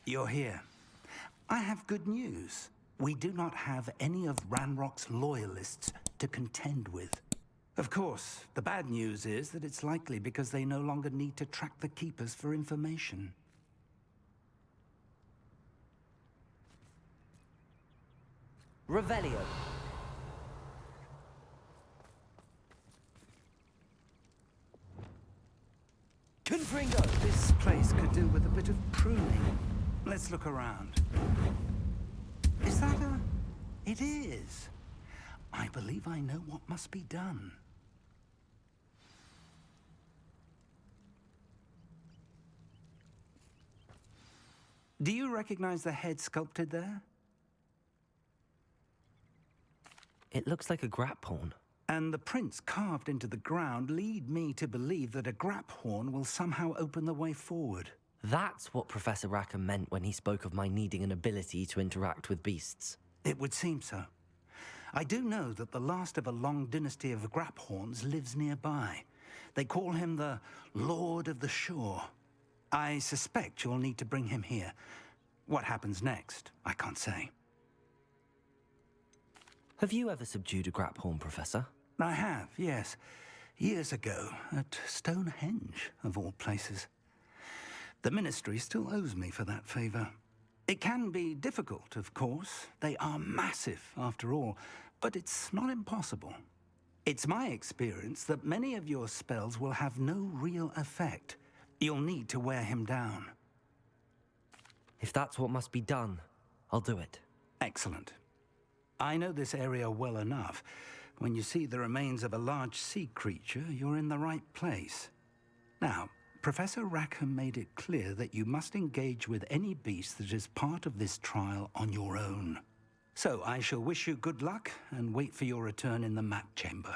You're here. I have good news. We do not have any of Ranrock's loyalists to contend with. Of course, the bad news is that it's likely because they no longer need to track the Keepers for information. Revelio. Confringo. This place could do with a bit of pruning. Let's look around. Is that a... It is. I believe I know what must be done. Do you recognize the head sculpted there? It looks like a grap horn. And the prints carved into the ground lead me to believe that a grap horn will somehow open the way forward. That's what Professor Rackham meant when he spoke of my needing an ability to interact with beasts. It would seem so. I do know that the last of a long dynasty of grap horns lives nearby. They call him the Lord of the Shore. I suspect you'll need to bring him here. What happens next, I can't say. Have you ever subdued a grap horn, Professor? I have, yes. Years ago, at Stonehenge, of all places. The Ministry still owes me for that favor. It can be difficult, of course. They are massive, after all, but it's not impossible. It's my experience that many of your spells will have no real effect. You'll need to wear him down. If that's what must be done, I'll do it. Excellent. I know this area well enough. When you see the remains of a large sea creature, you're in the right place. Now, Professor Rackham made it clear that you must engage with any beast that is part of this trial on your own. So I shall wish you good luck and wait for your return in the map chamber.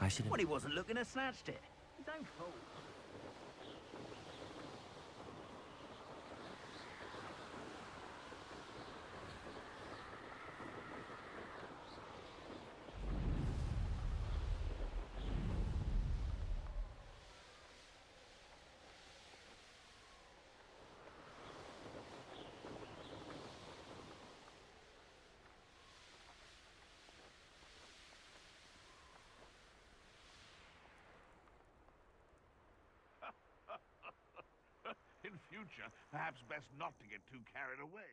I should have... Well, he wasn't looking to snatched it. His own fault. In future, perhaps best not to get too carried away.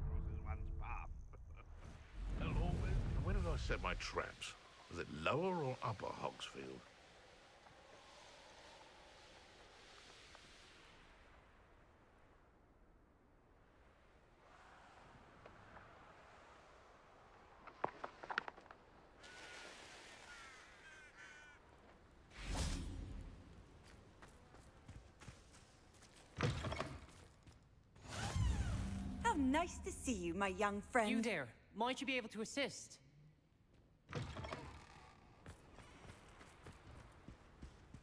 Crosses one's path. Hello, where did I set my traps? Was it lower or upper Hogsfield? Nice to see you, my young friend. You there. Might you be able to assist?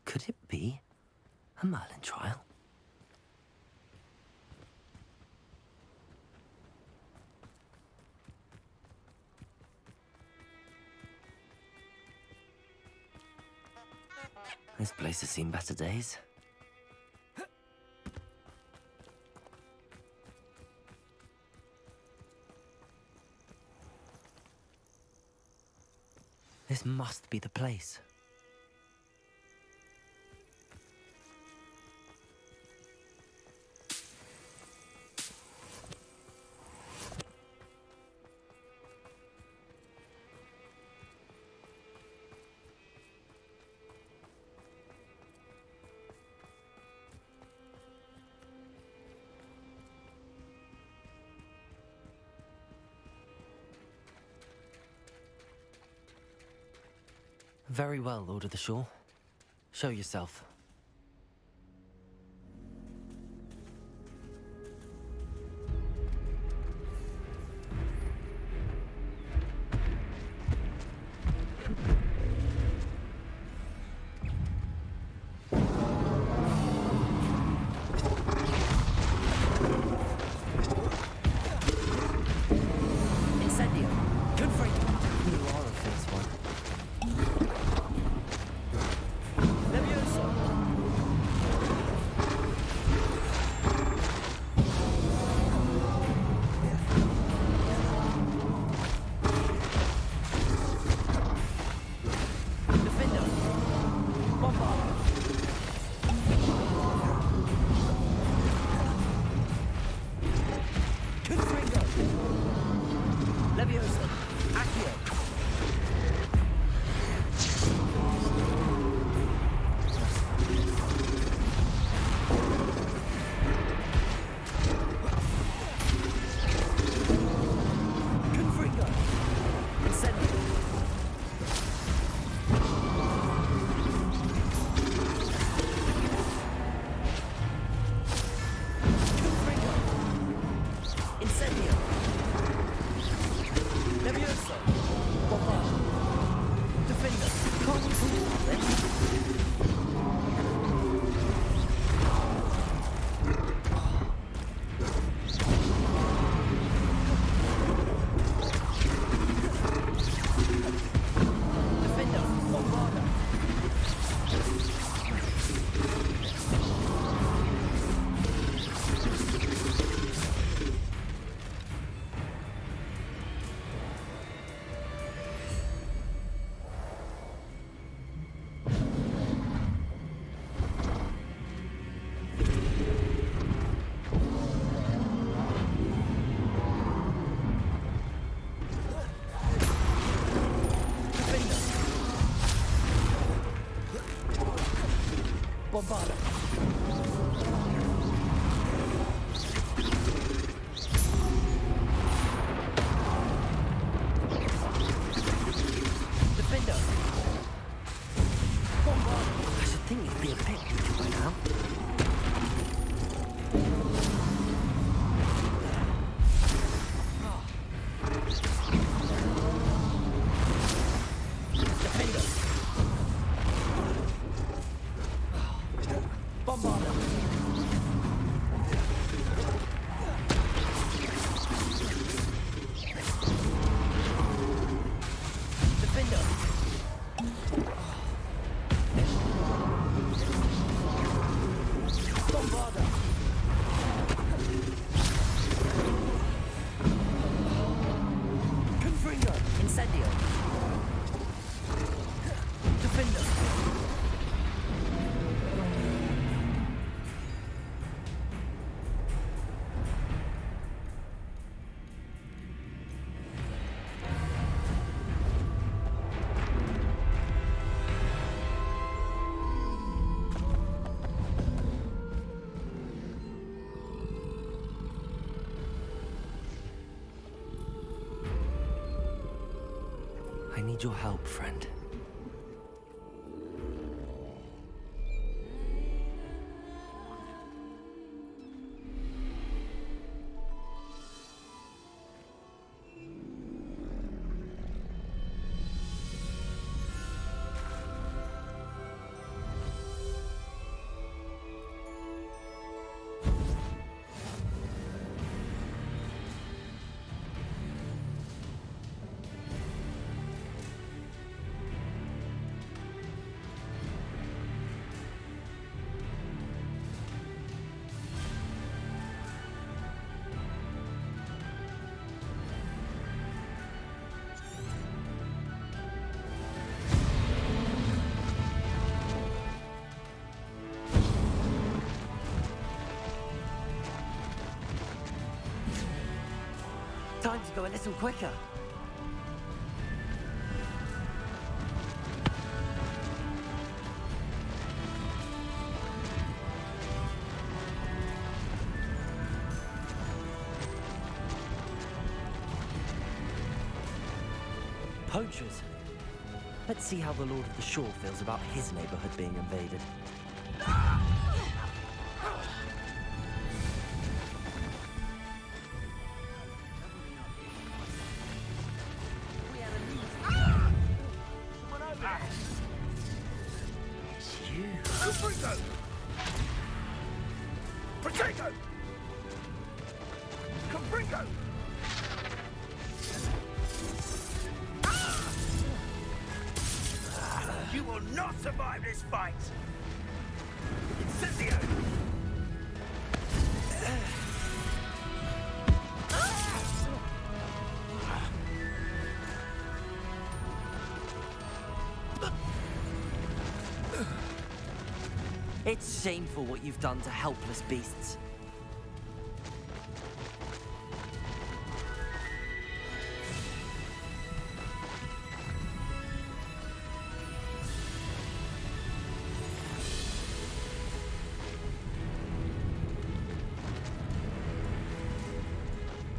Could it be a Merlin trial? This place has seen better days. This must be the place. Very well, Lord of the Shore. Show yourself. Bombarda. Defender. Bombarda. I should think you'd be a bit good by now. I need your help, friend. Time to go a little quicker. Poachers? Let's see how the Lord of the Shore feels about his neighborhood being invaded. It's you. Confringo! Protego! Confringo! You will not survive this fight! Incendio! It's shameful what you've done to helpless beasts.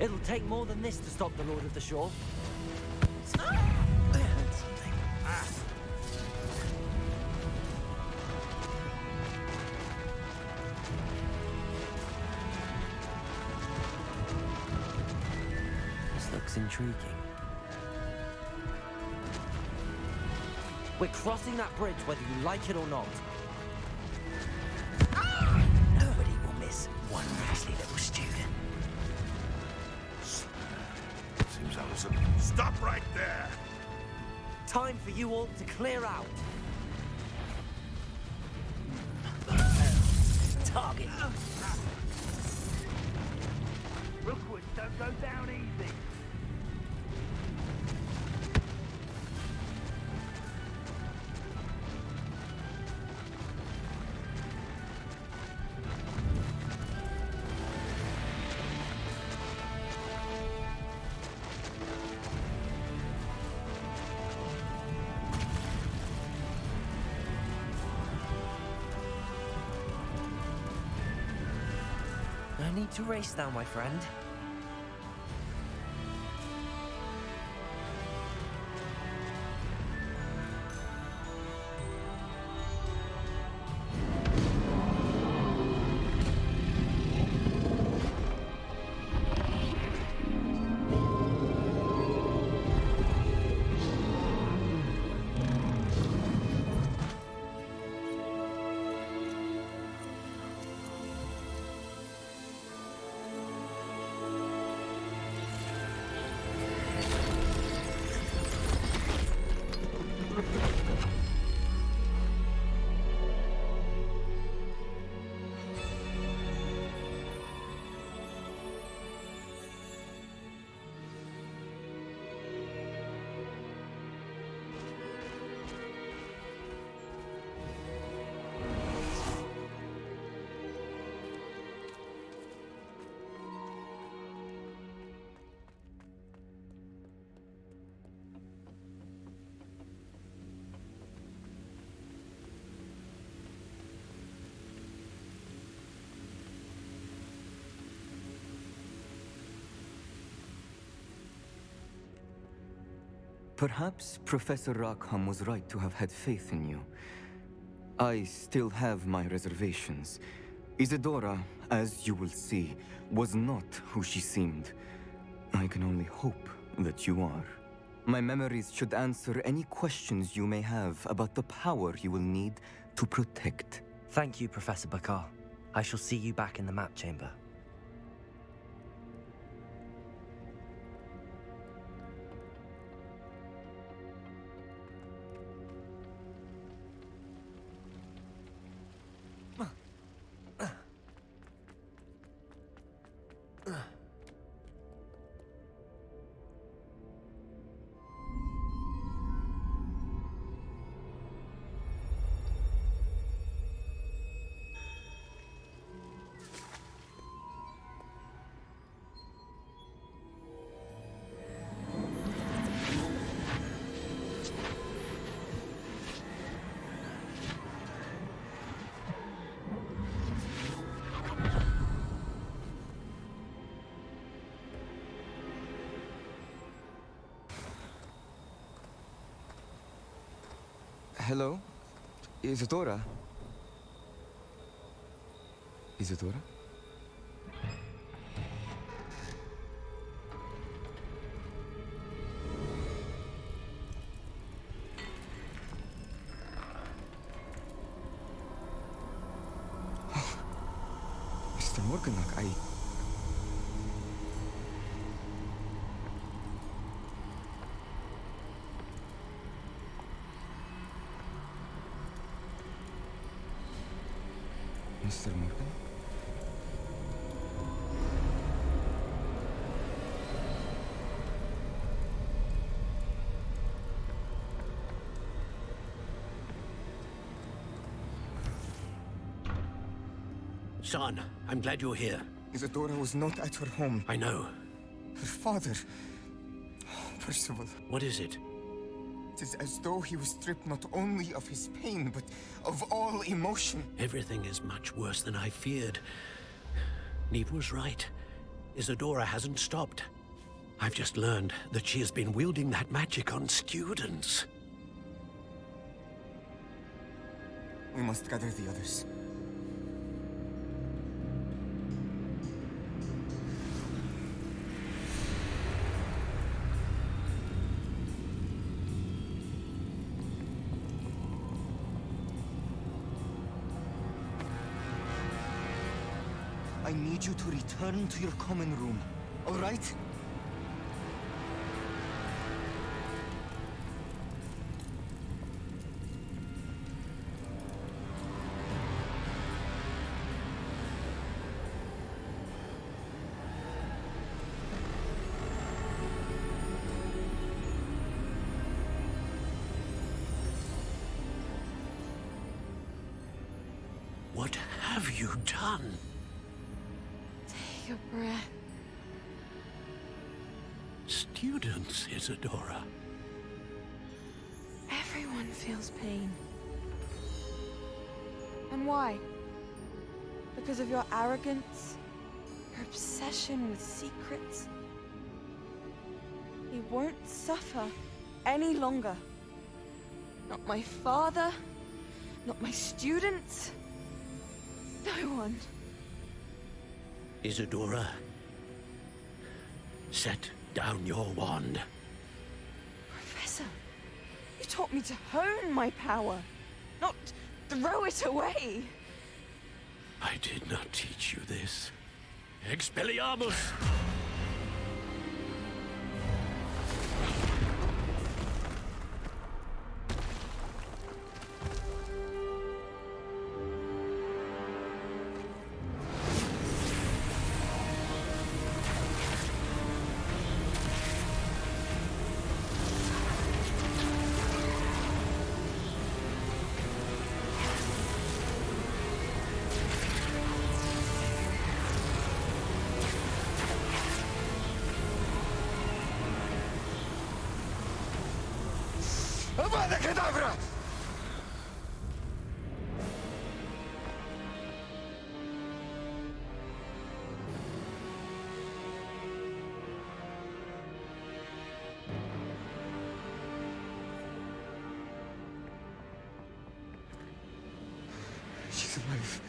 It'll take more than this to stop the Lord of the Shore. This looks intriguing. We're crossing that bridge whether you like it or not. Nobody will miss one nasty little student. Seems Allison. Stop right there! Time for you all to clear out. Target. Rookwoods don't go down easy. No need to race now, my friend. Perhaps Professor Rackham was right to have had faith in you. I still have my reservations. Isadora, as you will see, was not who she seemed. I can only hope that you are. My memories should answer any questions you may have about the power you will need to protect. Thank you, Professor Bakar. I shall see you back in the map chamber. Hello? Isadora? Isadora? Mr. Morganach, Mr. Morgan? Son, I'm glad you're here. Isadora was not at her home. I know. Her father... Percival. What is it? It is as though he was stripped not only of his pain, but of all emotion. Everything is much worse than I feared. Neve was right. Isadora hasn't stopped. I've just learned that she has been wielding that magic on students. We must gather the others. I need you to return to your common room, all right? What have you done? Take a breath. Students, Isadora. Everyone feels pain. And why? Because of your arrogance? Your obsession with secrets? He won't suffer any longer. Not my father, not my students, no one. Isadora, set down your wand. Professor, you taught me to hone my power, not throw it away. I did not teach you this. Expelliarmus! Avada Kedavra! She's alive.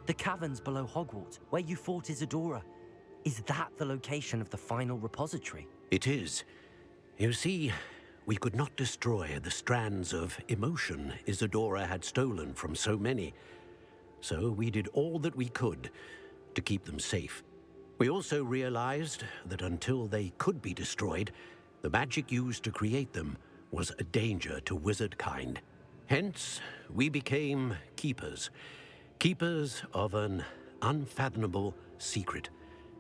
The caverns below Hogwarts, where you fought Isadora. Is that the location of the final repository? It is. You see, we could not destroy the strands of emotion Isadora had stolen from so many. So we did all that we could to keep them safe. We also realized that until they could be destroyed, the magic used to create them was a danger to wizard kind. Hence, we became keepers. Keepers of an unfathomable secret.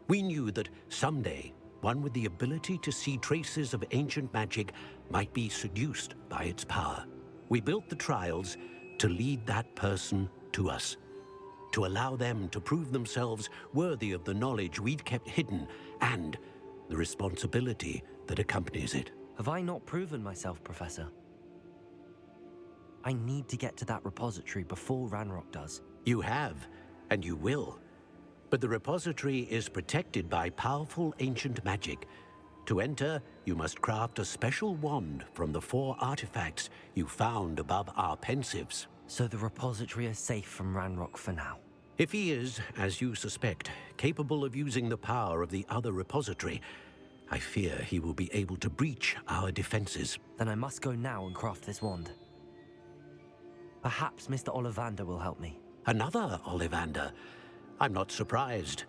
We knew that someday, one with the ability to see traces of ancient magic might be seduced by its power. We built the trials to lead that person to us, to allow them to prove themselves worthy of the knowledge we'd kept hidden and the responsibility that accompanies it. Have I not proven myself, Professor? I need to get to that repository before Ranrock does. You have, and you will. But the repository is protected by powerful ancient magic. To enter, you must craft a special wand from the 4 artifacts you found above our pensives. So the repository is safe from Ranrock for now. If he is, as you suspect, capable of using the power of the other repository, I fear he will be able to breach our defenses. Then I must go now and craft this wand. Perhaps Mr. Ollivander will help me. Another Ollivander? I'm not surprised.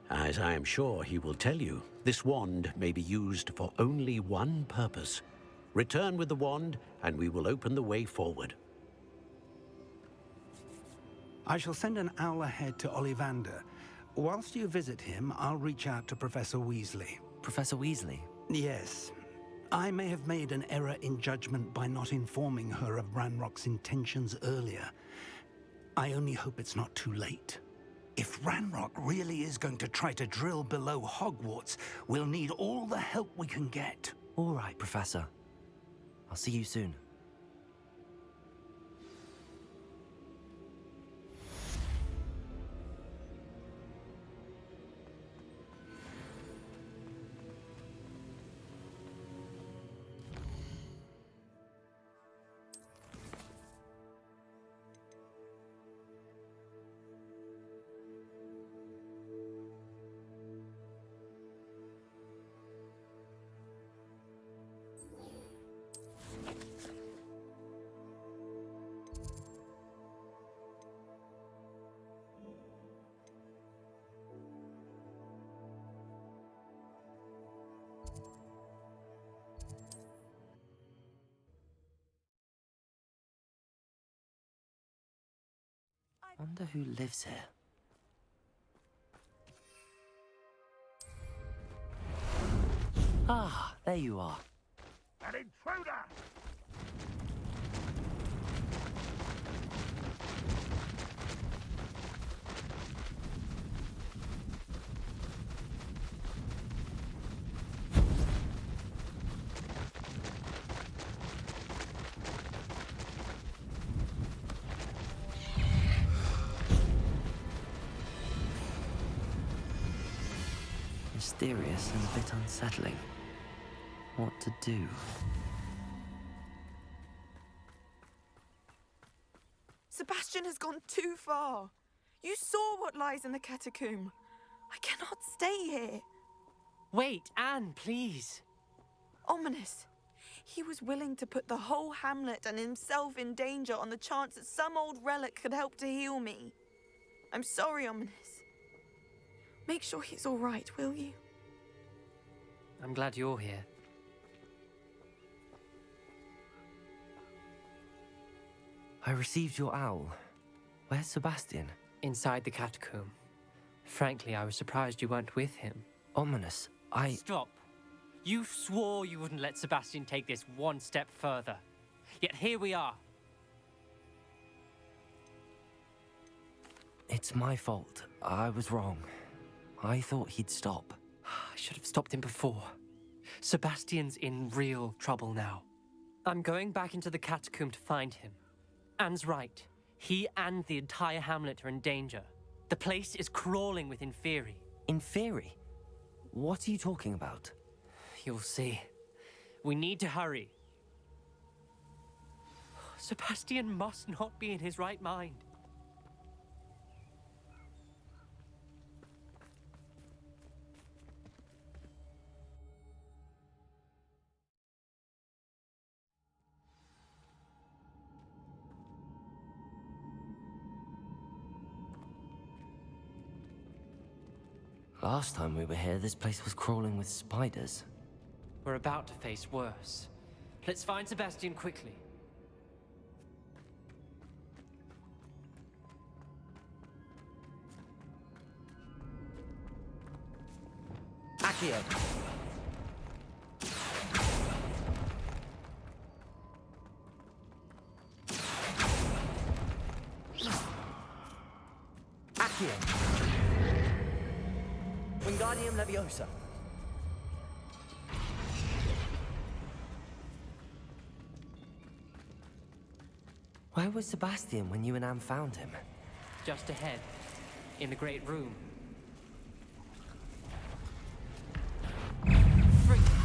As I am sure he will tell you, this wand may be used for only one purpose. Return with the wand, and we will open the way forward. I shall send an owl ahead to Ollivander. Whilst you visit him, I'll reach out to Professor Weasley. Professor Weasley? Yes. I may have made an error in judgment by not informing her of Ranrock's intentions earlier. I only hope it's not too late. If Ranrock really is going to try to drill below Hogwarts, we'll need all the help we can get. All right, Professor. I'll see you soon. Wonder who lives here. Ah, there you are. An intruder! Mysterious and a bit unsettling. What to do? Sebastian has gone too far. You saw what lies in the catacomb. I cannot stay here. Wait, Anne, please. Ominous. He was willing to put the whole hamlet and himself in danger on the chance that some old relic could help to heal me. I'm sorry, Ominous. Make sure he's all right, will you? I'm glad you're here. I received your owl. Where's Sebastian? Inside the catacomb. Frankly, I was surprised you weren't with him. Ominous, Stop. You swore you wouldn't let Sebastian take this one step further. Yet here we are. It's my fault. I was wrong. I thought he'd stop. I should have stopped him before. Sebastian's in real trouble now. I'm going back into the catacomb to find him. Anne's right. He and the entire hamlet are in danger. The place is crawling with Inferi. Inferi? What are you talking about? You'll see. We need to hurry. Sebastian must not be in his right mind. Last time we were here, this place was crawling with spiders. We're about to face worse. Let's find Sebastian quickly. Accio! Accio! Wingardium Leviosa! Where was Sebastian when you and Anne found him? Just ahead, in the great room.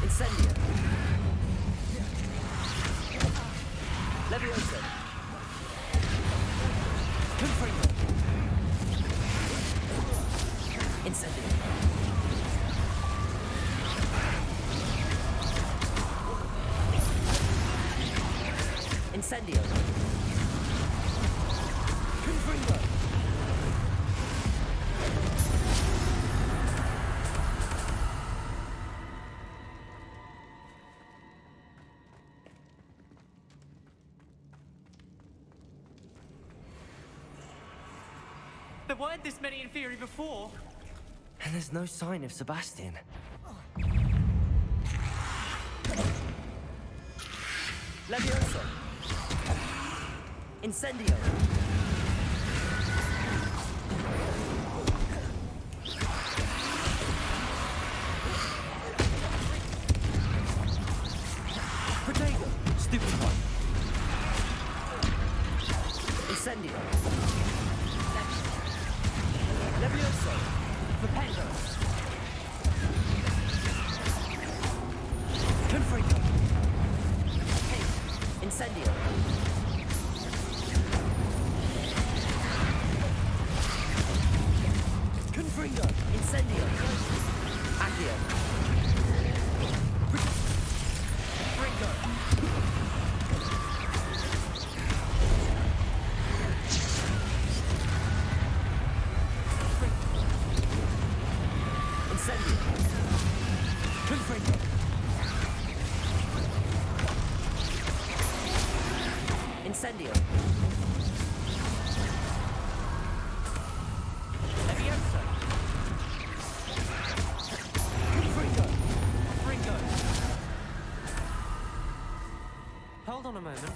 Incendio! Leviosa! Confringo! Incendio! Incendio! Confringo! There weren't this many in theory before. And there's no sign of Sebastian. Levioso! Incendio! Protego! Stupid one! Incendio! Levioso! Rependo! Confringo! Incendio! Confringo! Incendio! Accio! Fringo! Incendio! Confringo! Incendio! Leviosa! Fringo! Fringo! Hold on a moment.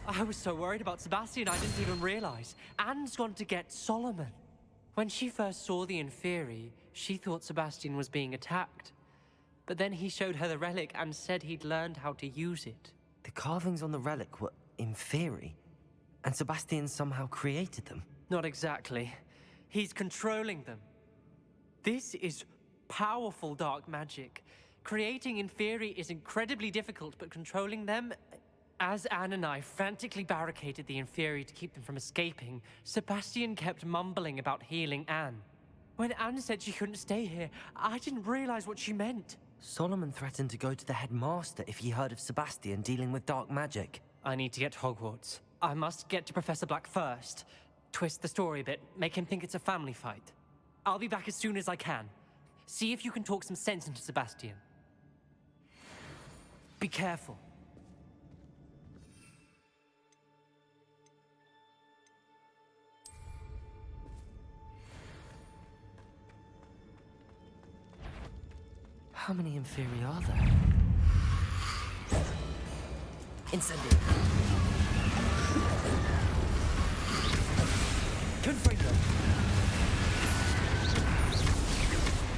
I was so worried about Sebastian I didn't even realize. Anne's gone to get Solomon. When she first saw the Inferi, she thought Sebastian was being attacked. But then he showed her the relic and said he'd learned how to use it. The carvings on the relic were Inferi, and Sebastian somehow created them. Not exactly. He's controlling them. This is powerful dark magic. Creating Inferi is incredibly difficult, but controlling them... As Anne and I frantically barricaded the Inferi to keep them from escaping, Sebastian kept mumbling about healing Anne. When Anne said she couldn't stay here, I didn't realize what she meant. Solomon threatened to go to the headmaster if he heard of Sebastian dealing with dark magic. I need to get to Hogwarts. I must get to Professor Black first. Twist the story a bit, make him think it's a family fight. I'll be back as soon as I can. See if you can talk some sense into Sebastian. Be careful. How many Inferi are there? Incendio! Confringo!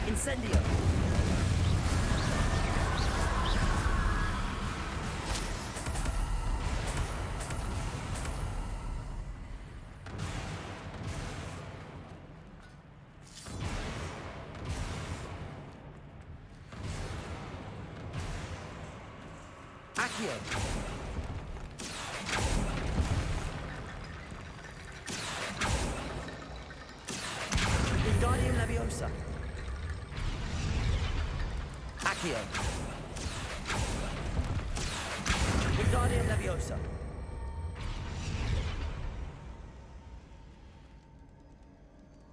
Incendio! Accio! Wingardium Leviosa! Accio! Wingardium Leviosa!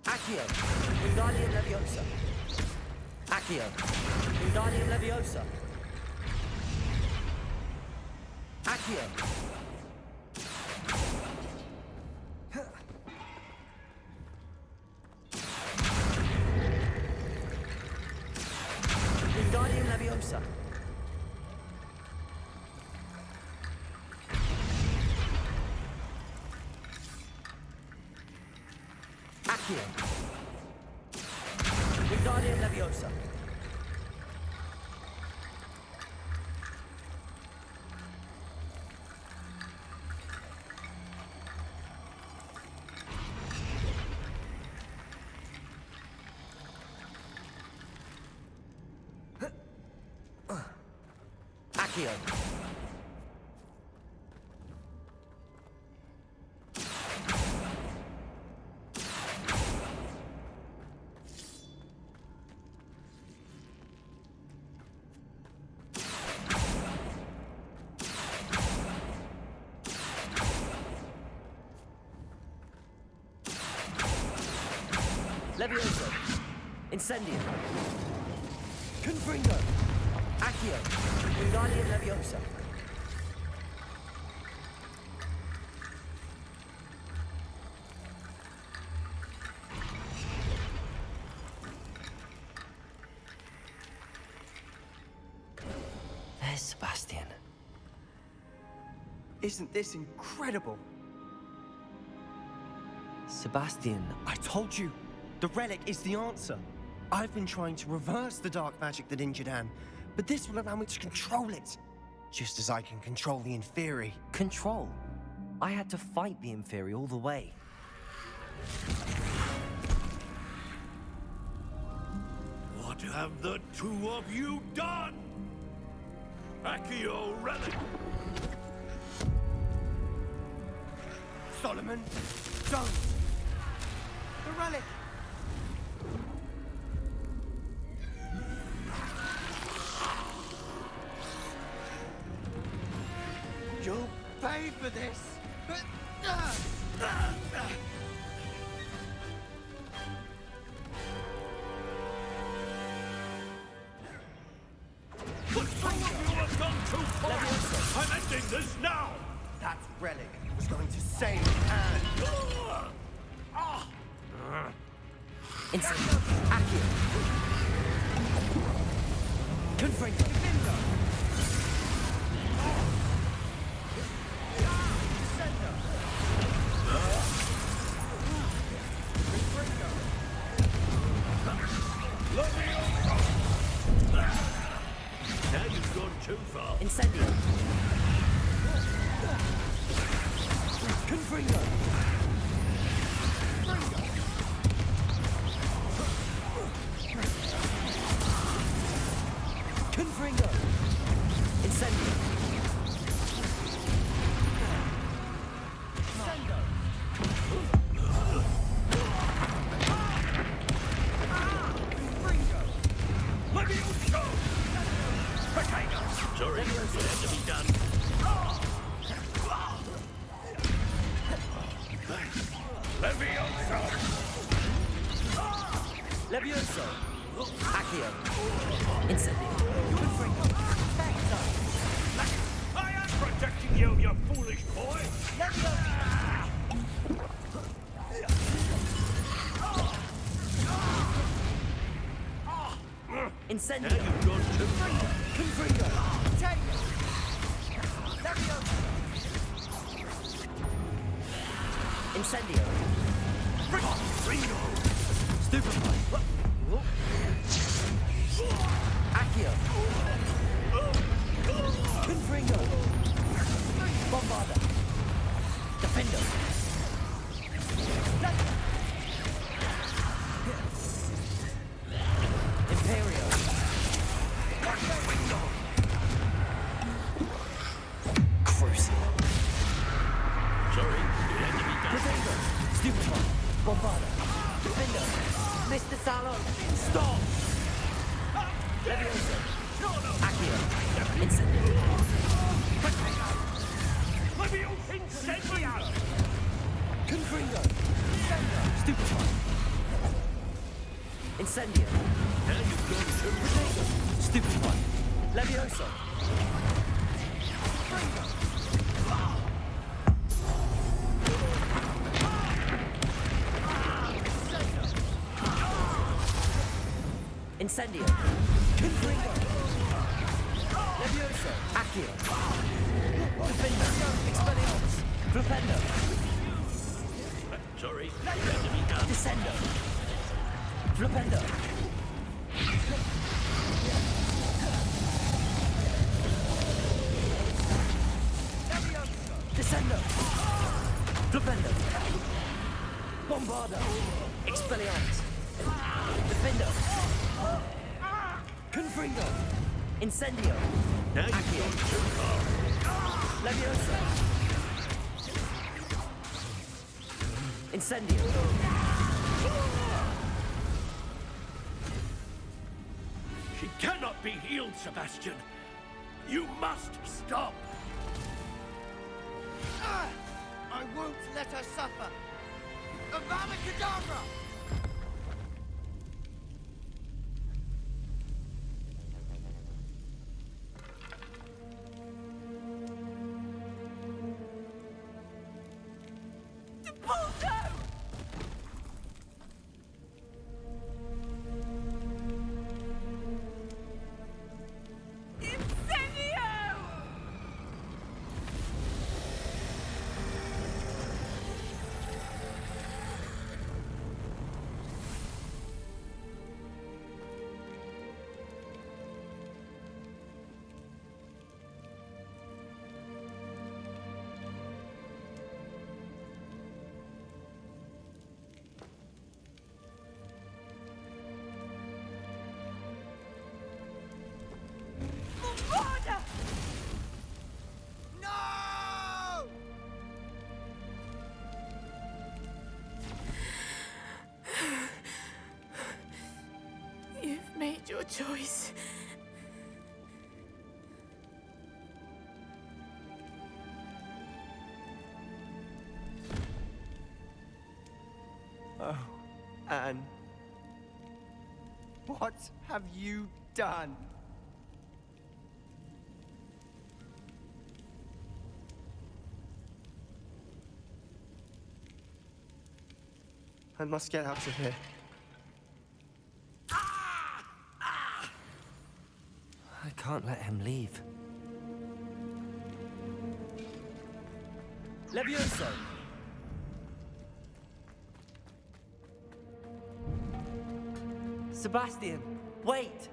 Accio! Wingardium Leviosa. Accio. Wingardium Leviosa. Accio. Wingardium Leviosa. Accio. Wingardium Leviosa. Accio. Leviosa. Incendio. Confringo. Accio. Wingardium Leviosa. There's Sebastian. Isn't this incredible? Sebastian, I told you, the relic is the answer. I've been trying to reverse the dark magic that injured Anne, but this will allow me to control it. Just as I can control the Inferi. control. I had to fight the Inferi all the way. What have the two of you done? Accio relic! Solomon, don't! The relic! You'll pay for this! But some of you have gone too far! I'm ending this now! That relic was going to save Anne! Instant. Accio. Confringo. Now you've gone too far. Incendio. Confringo. Confringo. Incendio. Sorry, it had to be done. Leviosa! Levioso. Accio. Incendio. Confringo. I am protecting you, you foolish boy! Incendio. Now you've gone too far. Confringo. Incendio. Stupefy. Accio. Confringo. Bombarda. Defendo. Imperio. Crucible. Sorry, it had to be done. Defendo. Stupefy. Bombarda. Defendo. Mr. Salon. Stop. Levioso. Accio. Incendio. Incendio. Confringo. Stupefy. Incendio. Now you've gone too Stupid one. Levioso. Incendio. Confringo. Levioso. Accio. Defender. Expelliarmus. Flipendo. Sorry. Descendo. Flipendo. Descendo. Flipendo. Bombardo. Expelliarmus. Defendo. Confringo. Incendio. Now you've Accio. gone too far. Leviosa. Incendio. She cannot be healed, Sebastian. You must stop. I won't let her suffer. Avada Kedavra! Made your choice. Oh, Anne. What have you done? I must get out of here. I can't let him leave. Levioso! Sebastian, wait!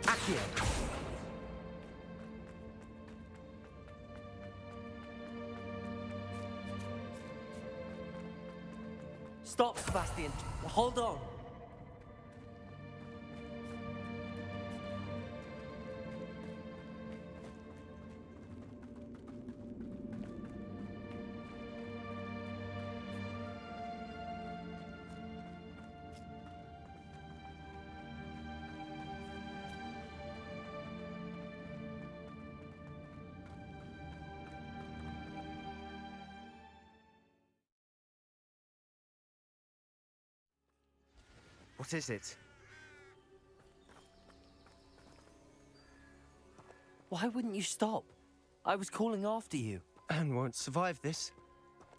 Accio! Stop, Sebastian. Hold on. What is it? Why wouldn't you stop? I was calling after you. Anne won't survive this.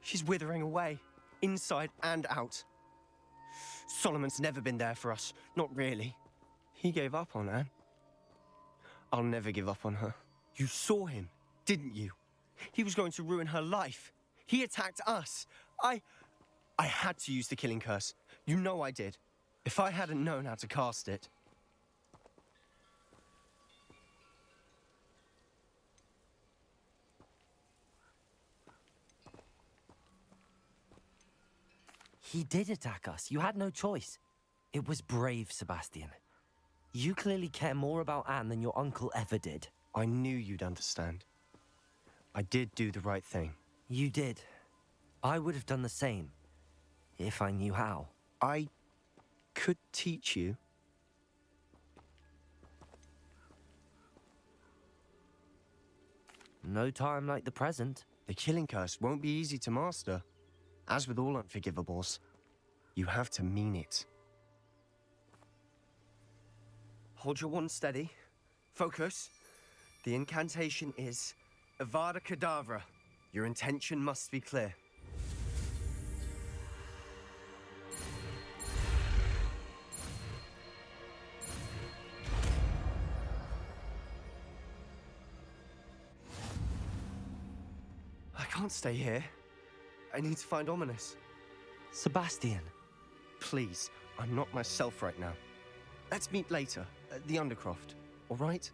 She's withering away, inside and out. Solomon's never been there for us, not really. He gave up on Anne. I'll never give up on her. You saw him, didn't you? He was going to ruin her life. He attacked us. I had to use the killing curse. You know I did. If I hadn't known how to cast it... He did attack us. You had no choice. It was brave, Sebastian. You clearly care more about Anne than your uncle ever did. I knew you'd understand. I did do the right thing. You did. I would have done the same, if I knew how. I could teach you. No time like the present. The killing curse won't be easy to master. As with all unforgivables, you have to mean it. Hold your wand steady. Focus. The incantation is Avada Kedavra. Your intention must be clear. I can't stay here. I need to find Ominous. Sebastian. Please, I'm not myself right now. Let's meet later at the Undercroft, all right?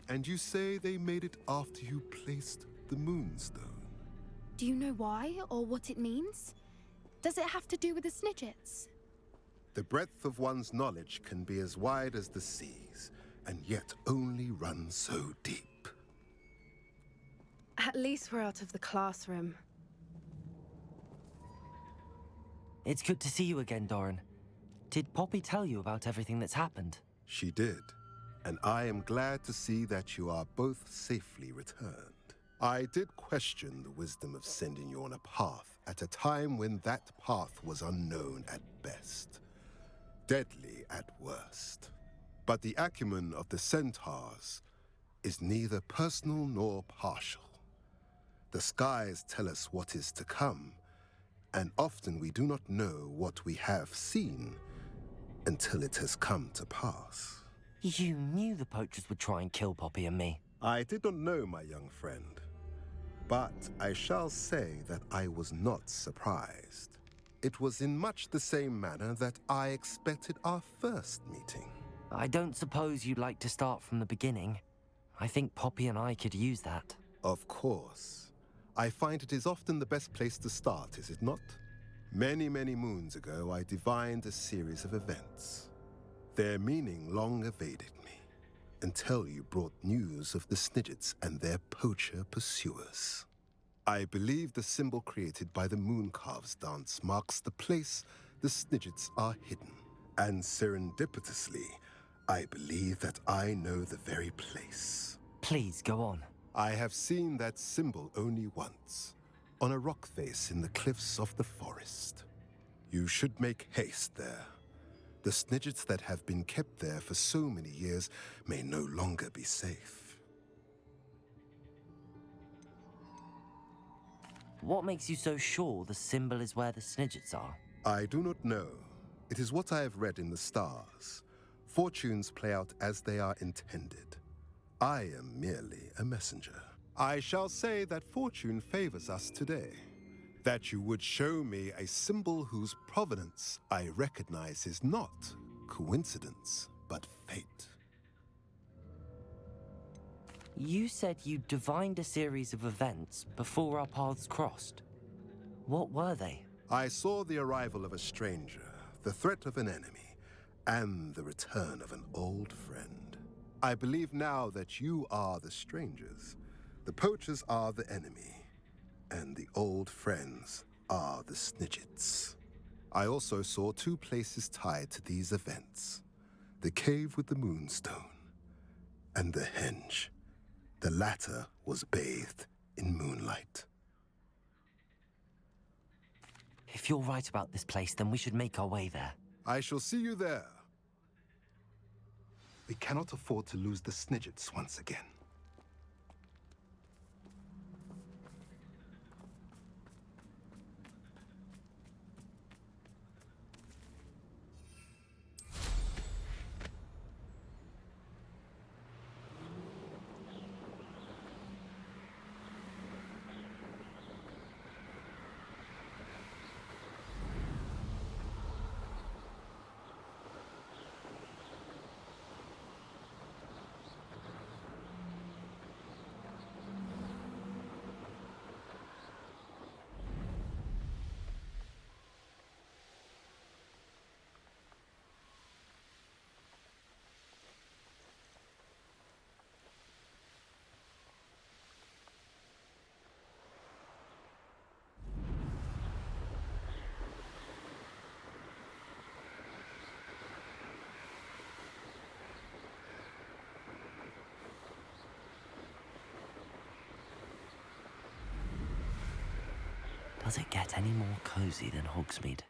And you say they made it after you placed the moonstone? Do you know why or what it means? Does it have to do with the Snidgets? The breadth of one's knowledge can be as wide as the seas, and yet only run so deep. At least we're out of the classroom. It's good to see you again, Doran. Did Poppy tell you about everything that's happened? She did, and I am glad to see that you are both safely returned. I did question the wisdom of sending you on a path at a time when that path was unknown at best, deadly at worst. But the acumen of the centaurs is neither personal nor partial. The skies tell us what is to come, and often we do not know what we have seen until it has come to pass. You knew the poachers would try and kill Poppy and me. I did not know, my young friend, but I shall say that I was not surprised. It was in much the same manner that I expected our first meeting. I don't suppose you'd like to start from the beginning. I think Poppy and I could use that. Of course. I find it is often the best place to start, is it not? Many, many moons ago, I divined a series of events. Their meaning long evaded me, until you brought news of the Snidgets and their poacher pursuers. I believe the symbol created by the Mooncalves dance marks the place the Snidgets are hidden. And serendipitously, I believe that I know the very place. Please, go on. I have seen that symbol only once, on a rock face in the cliffs of the forest. You should make haste there. The Snidgets that have been kept there for so many years may no longer be safe. What makes you so sure the symbol is where the Snidgets are? I do not know. It is what I have read in the stars. Fortunes play out as they are intended. I am merely a messenger. I shall say that fortune favors us today. That you would show me a symbol whose provenance I recognize is not coincidence, but fate. You said you divined a series of events before our paths crossed. What were they? I saw the arrival of a stranger, the threat of an enemy, and the return of an old friend. I believe now that you are the strangers, the poachers are the enemy, and the old friends are the snidgets. I also saw two places tied to these events: the cave with the moonstone and the henge. The latter was bathed in moonlight. If you're right about this place, then we should make our way there. I shall see you there. We cannot afford to lose the snidgets once again. Does it get any more cozy than Hogsmeade?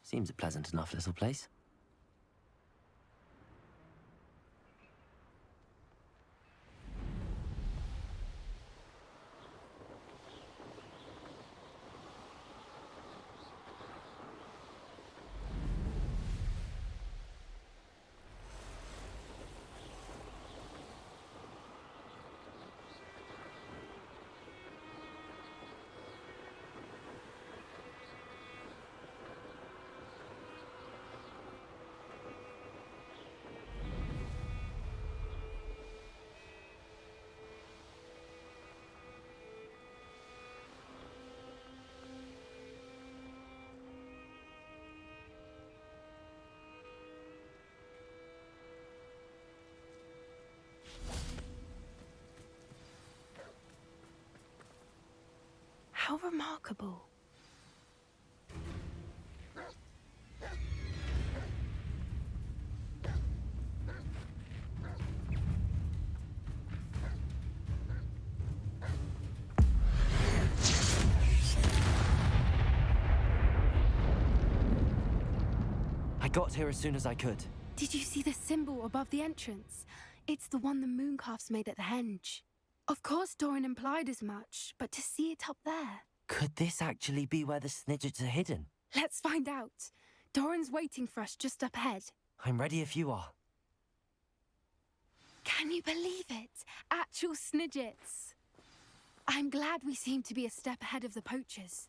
Seems a pleasant enough little place. How remarkable. I got here as soon as I could. Did you see the symbol above the entrance? It's the one the mooncalfs made at the henge. Of course Doran implied as much, but to see it up there... Could this actually be where the snidgets are hidden? Let's find out. Doran's waiting for us just up ahead. I'm ready if you are. Can you believe it? Actual snidgets. I'm glad we seem to be a step ahead of the poachers.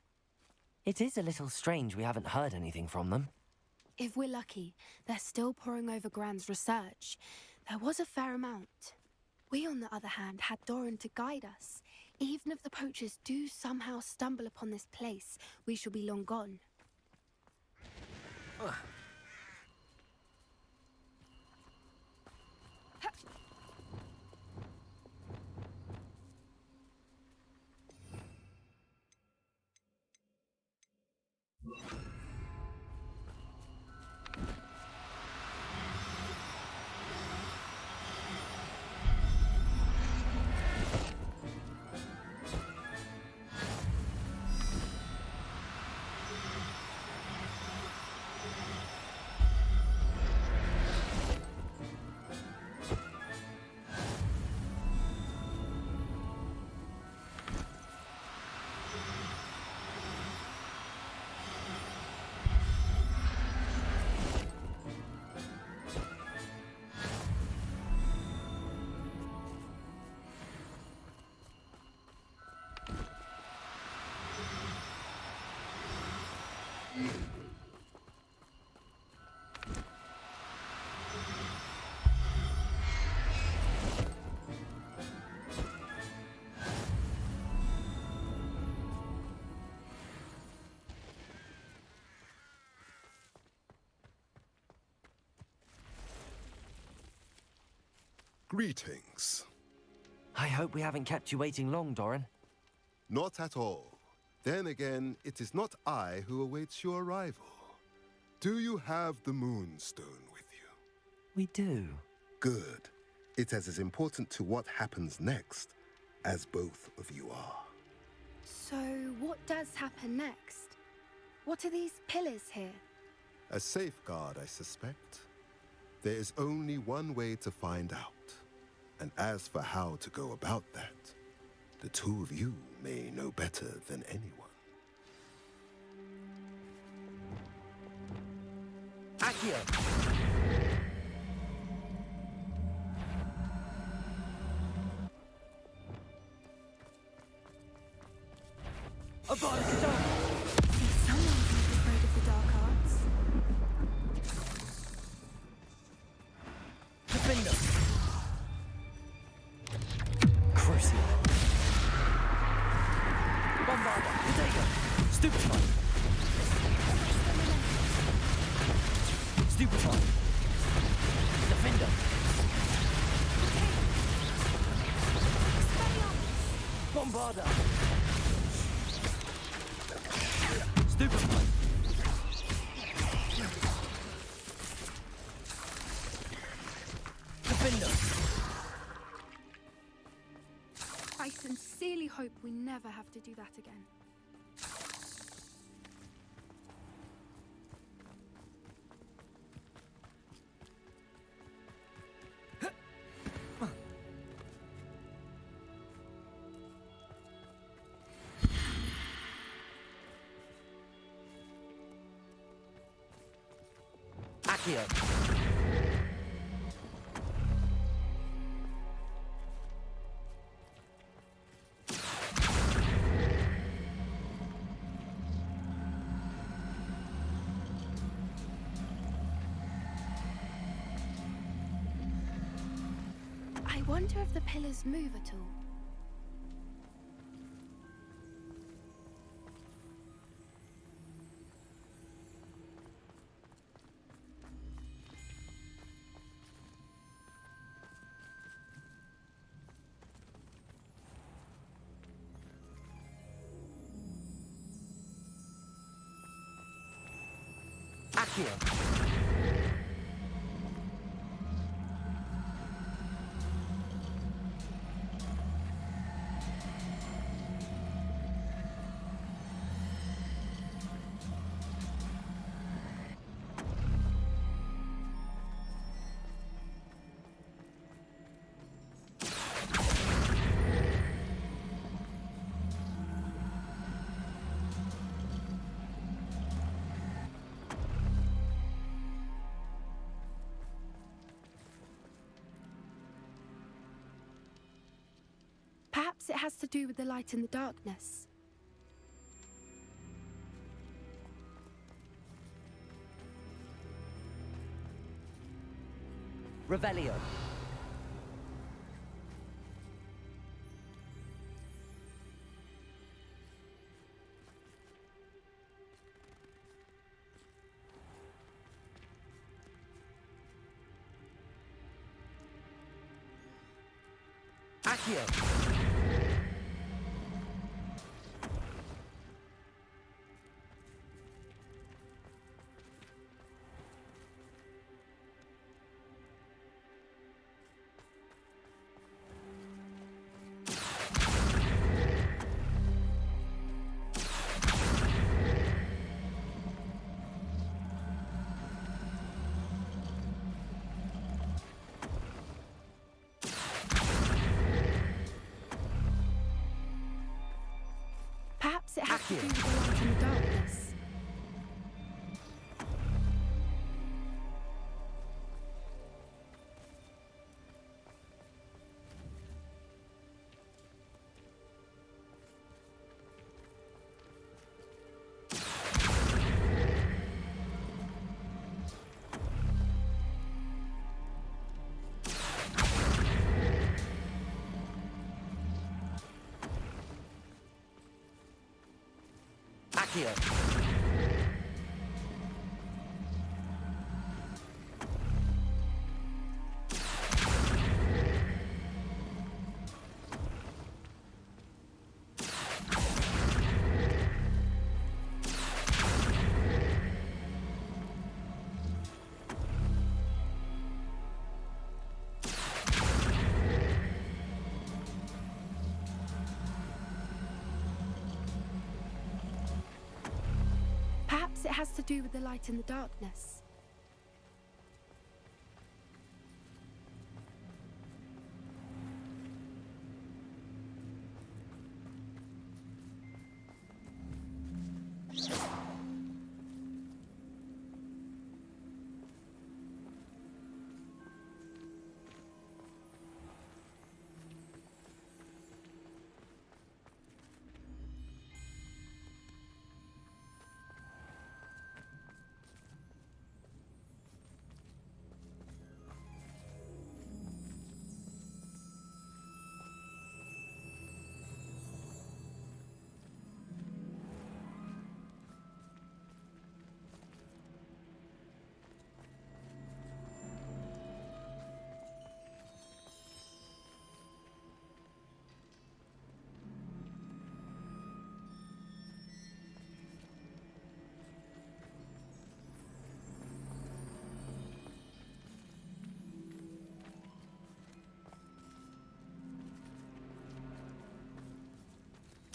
It is a little strange we haven't heard anything from them. If we're lucky, they're still poring over Gran's research. There was a fair amount. We, on the other hand, had Doran to guide us. Even if the poachers do somehow stumble upon this place, we shall be long gone. Greetings. I hope we haven't kept you waiting long, Doran. Not at all. Then again, it is not I who awaits your arrival. Do you have the Moonstone with you? We do. Good. It is as important to what happens next as both of you are. So, what does happen next? What are these pillars here? A safeguard, I suspect. There is only one way to find out. And as for how to go about that, the two of you may know better than anyone. Accio! Abolish the dark! Someone's not afraid of the dark arts. Defender! Crucial! Bombarda! Bodega! Stupefy! Stupefy! Defender! Bombarda! Stupefy! Defender! I sincerely hope we never have to do that again. Accio! I wonder if the pillars move at all. Accio! Perhaps it has to do with the light in the darkness. Revelio! Accio! Perhaps it has to do with the light in the darkness. Accio! has to do with the light and the darkness.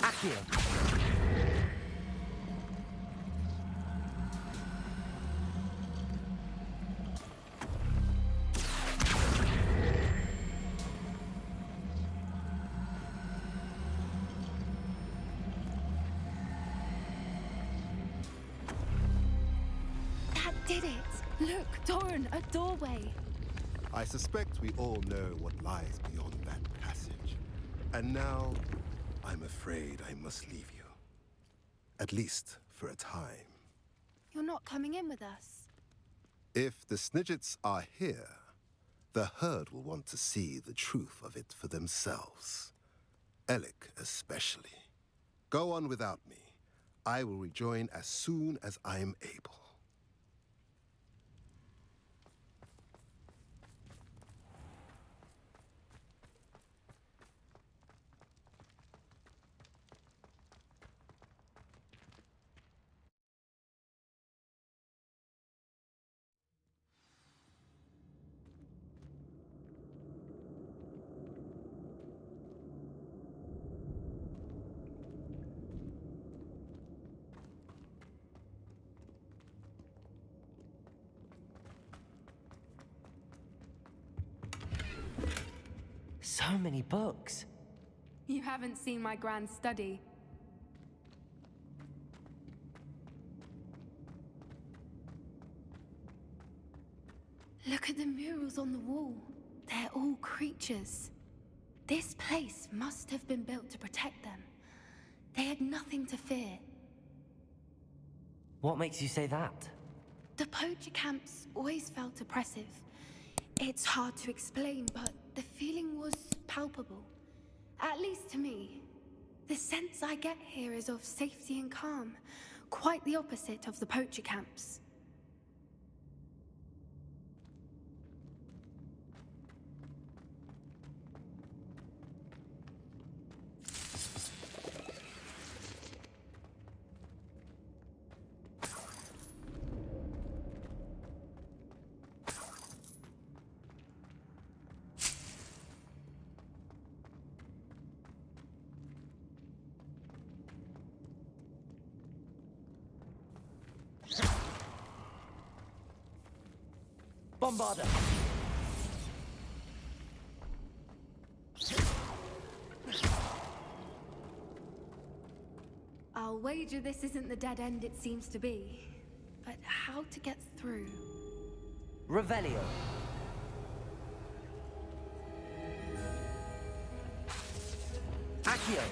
Accio. That did it! Look, Doran, a doorway. I suspect we all know what lies beyond that passage. And now, I'm afraid I must leave you. At least for a time. You're not coming in with us. If the Snidgets are here, the herd will want to see the truth of it for themselves. Alec especially. Go on without me. I will rejoin as soon as I am able. So many books. You haven't seen my grand study. Look at the murals on the wall. They're all creatures. This place must have been built to protect them. They had nothing to fear. What makes you say that? The poacher camps always felt oppressive. It's hard to explain, but the feeling was palpable. At least to me. The sense I get here is of safety and calm. Quite the opposite of the poacher camps. Bombarder! I'll wager this isn't the dead end it seems to be. But how to get through? Revelio. Accio.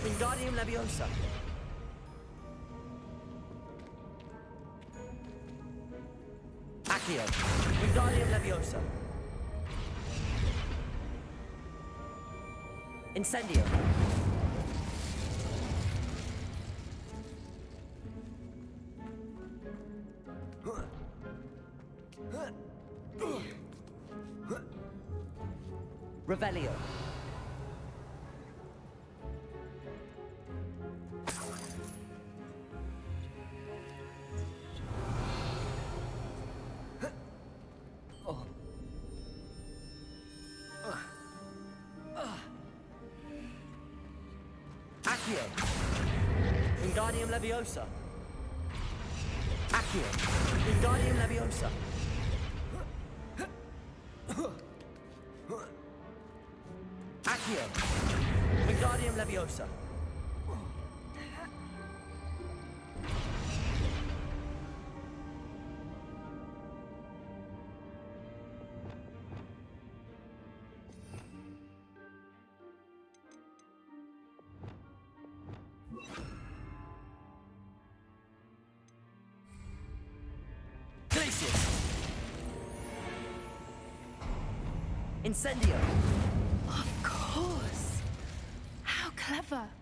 Wingardium Leviosa. Accio. Wingardium Leviosa. Incendio. Revelio. Wingardium Leviosa. Accio. Wingardium Leviosa. Accio. Wingardium Leviosa. Incendio! Of course. How clever.